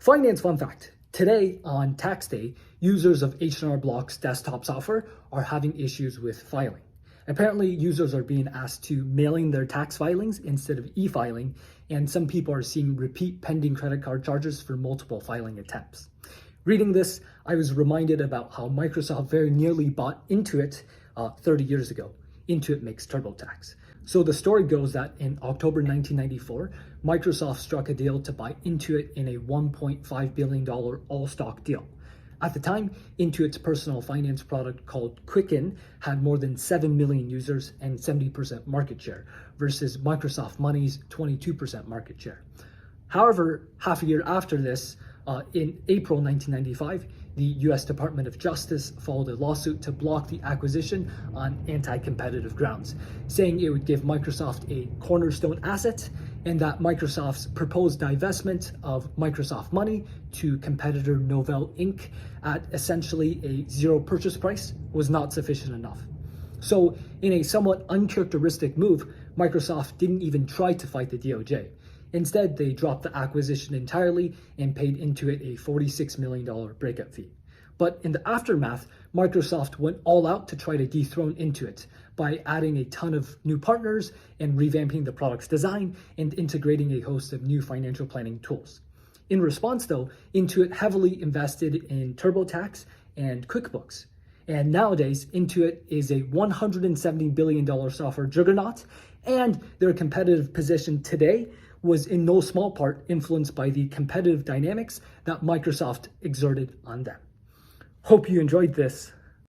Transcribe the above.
Finance fun fact. Today on tax day, users of H&R Block's desktop software are having issues with filing. Apparently, users are being asked to mail in their tax filings instead of e-filing, and some people are seeing repeat pending credit card charges for multiple filing attempts. Reading this, I was reminded about how Microsoft very nearly bought Intuit 30 years ago. Intuit makes Turbotax. So the story goes that in October 1994, Microsoft struck a deal to buy Intuit in a $1.5 billion all-stock deal. At the time, Intuit's personal finance product called Quicken had more than 7 million users and 70% market share versus Microsoft Money's 22% market share. However, half a year after this, in April 1995, the US Department of Justice filed a lawsuit to block the acquisition on anti-competitive grounds, saying it would give Microsoft a cornerstone asset and that Microsoft's proposed divestment of Microsoft Money to competitor Novell Inc. at essentially a zero purchase price was not sufficient enough. So in a somewhat uncharacteristic move, Microsoft didn't even try to fight the DOJ. Instead, they dropped the acquisition entirely and paid Intuit a $46 million breakup fee. But in the aftermath, Microsoft went all out to try to dethrone Intuit by adding a ton of new partners and revamping the product's design and integrating a host of new financial planning tools. In response, though, Intuit heavily invested in TurboTax and QuickBooks. And nowadays, Intuit is a $170 billion software juggernaut, and their competitive position today was in no small part influenced by the competitive dynamics that Microsoft exerted on them. Hope you enjoyed this.